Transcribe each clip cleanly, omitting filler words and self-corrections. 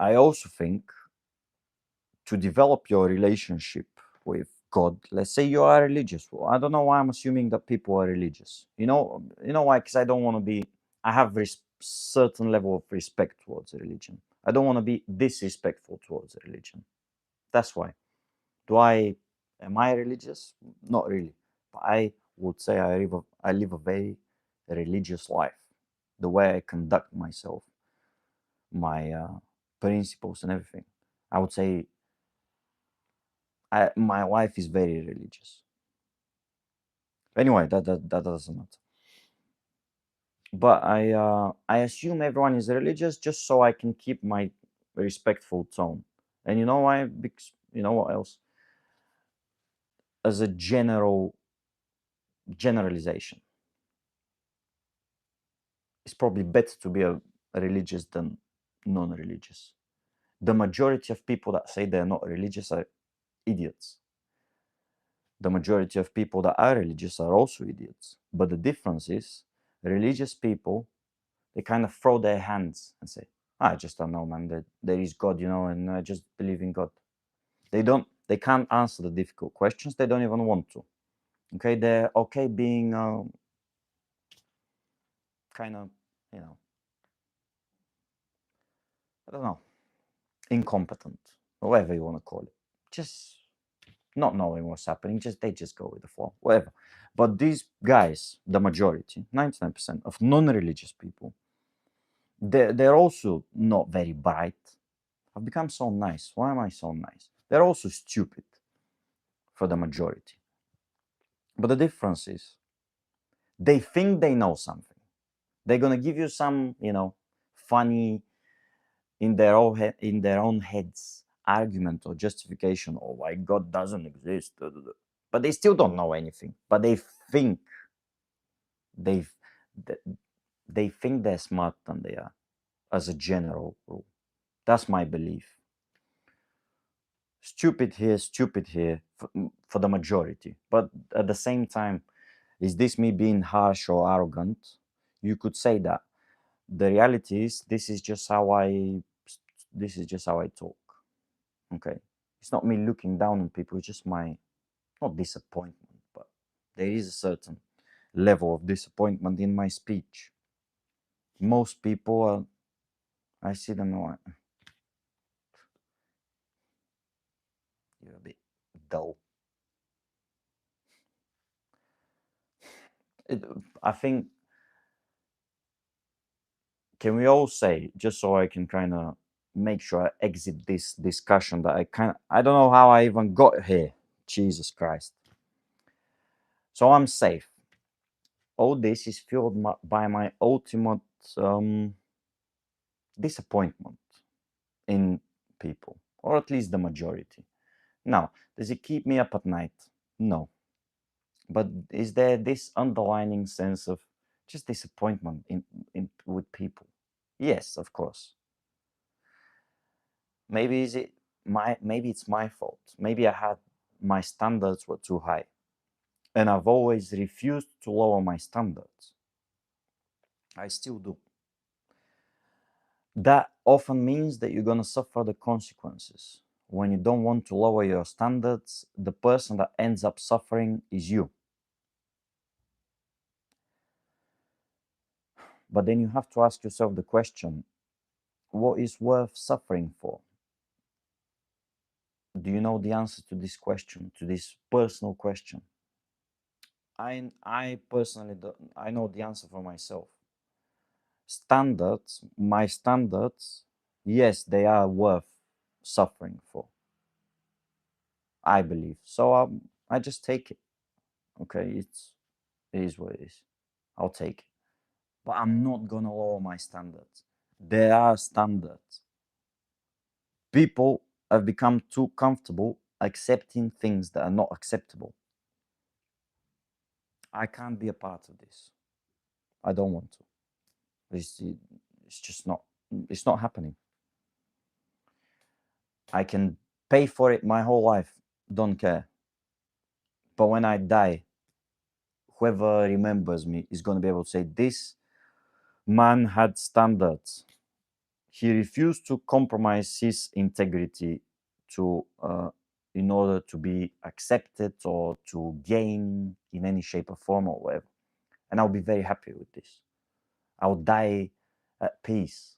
I also think to develop your relationship with God, let's say you are religious. Well, I don't know why I'm assuming that people are religious. You know why? Because I don't want to be. I have certain level of respect towards religion. I don't want to be disrespectful towards religion. That's why. Am I religious? Not really. But I would say I live a very religious life. The way I conduct myself, my principles and everything. I would say my life is very religious. Anyway, that doesn't matter. But I assume everyone is religious just so I can keep my respectful tone. And you know why? Because you know what else? As a generalization, it's probably better to be a religious than non-religious. The majority of people that say they're not religious are idiots. The majority of people that are religious are also idiots. But the difference is, religious people, they kind of throw their hands and say, I just don't know, man, that there is God, and I just believe in God. They can't answer the difficult questions. They don't even want to. Okay, they're okay being kind of, I don't know, incompetent, or whatever you want to call it. Just not knowing what's happening. They just go with the flow, whatever. But these guys, the majority, 99% of non-religious people, they're also not very bright. I've become so nice. Why am I so nice? They're also stupid for the majority. But the difference is they think they know something. They're gonna give you some, funny in their own heads argument or justification. Oh, why God doesn't exist? But they still don't know anything. But they think they they think they're smarter than they are, as a general rule. That's my belief. Stupid here for the majority. But at the same time, is this me being harsh or arrogant? You could say that. The reality is, this is just how I talk. Okay, it's not me looking down on people. It's just my, not disappointment, but there is a certain level of disappointment in my speech. Most people are, I see them like, you're a bit dull. I think, can we all say, just so I can kind of make sure I exit this discussion, that I don't know how I even got here. Jesus Christ. So I'm safe. All this is fueled by my ultimate disappointment in people, or at least the majority. Now, does it keep me up at night? No. But is there this underlying sense of just disappointment in with people? Yes, of course. Maybe it's my fault. Maybe my standards were too high. And I've always refused to lower my standards. I still do. That often means that you're going to suffer the consequences. When you don't want to lower your standards, the person that ends up suffering is you. But then you have to ask yourself the question, what is worth suffering for? Do you know the answer to this question, to this personal question? I personally don't, I know the answer for myself. My standards, yes, they are worth suffering for. I believe. So I just take it. Okay, it is what it is. I'll take it. But I'm not gonna lower my standards. There are standards. People have become too comfortable accepting things that are not acceptable. I can't be a part of this. I don't want to. It's just not. It's not happening. I can pay for it my whole life. Don't care. But when I die, whoever remembers me is going to be able to say, this man had standards. He refused to compromise his integrity to in order to be accepted or to gain in any shape or form or whatever. And I'll be very happy with this. I'll die at peace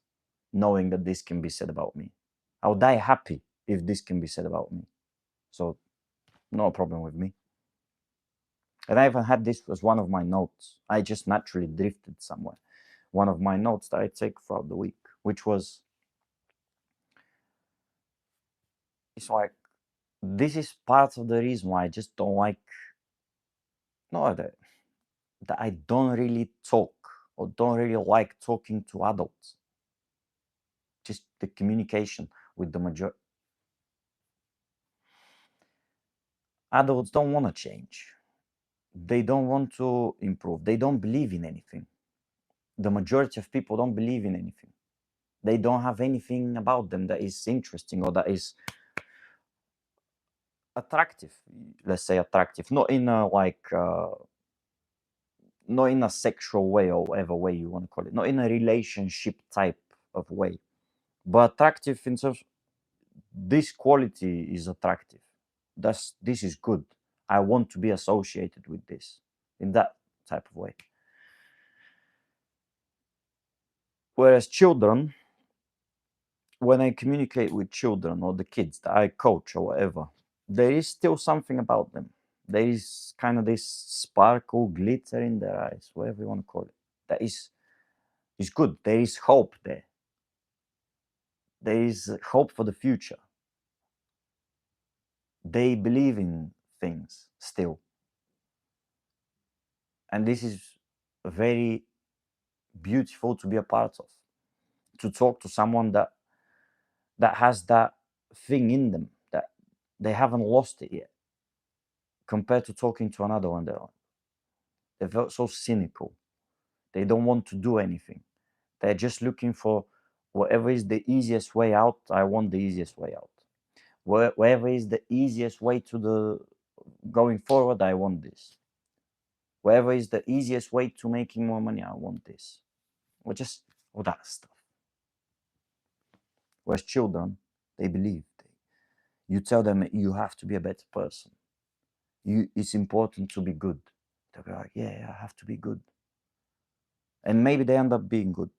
knowing that this can be said about me. I'll die happy if this can be said about me. So, no problem with me. And I even had this as one of my notes. I just naturally drifted somewhere. One of my notes that I take throughout the week, which was, it's like, this is part of the reason why I just don't like, no, that I don't really talk or don't really like talking to adults. Just the communication with the majority. Adults don't want to change. They don't want to improve. They don't believe in anything. The majority of people don't believe in anything. They don't have anything about them that is interesting or that is attractive. Let's say attractive, not in a not in a sexual way or whatever way you want to call it, not in a relationship type of way, but attractive in terms. This quality is attractive. This is good. I want to be associated with this in that type of way. Whereas children, when I communicate with children or the kids that I coach or whatever, there is still something about them. There is kind of this sparkle, glitter in their eyes, whatever you want to call it. That is good. There is hope there. There is hope for the future. They believe in things still. And this is very beautiful to be a part of. To talk to someone that has that thing in them, that they haven't lost it yet, compared to talking to another one. They're so cynical. They don't want to do anything. They're just looking for whatever is the easiest way out. I want the easiest way out. Wherever is the easiest way to the going forward, I want this. Wherever is the easiest way to making more money, I want this. Or just all that stuff. Whereas children, they believe. You tell them you have to be a better person. It's important to be good. They'll be like, yeah, I have to be good. And maybe they end up being good.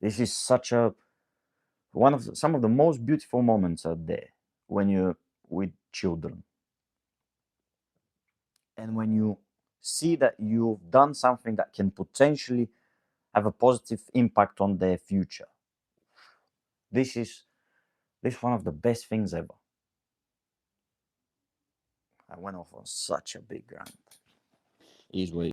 This is such a some of the most beautiful moments are there when you're with children. And when you see that you've done something that can potentially have a positive impact on their future. This is one of the best things ever. I went off on such a big rant. Is what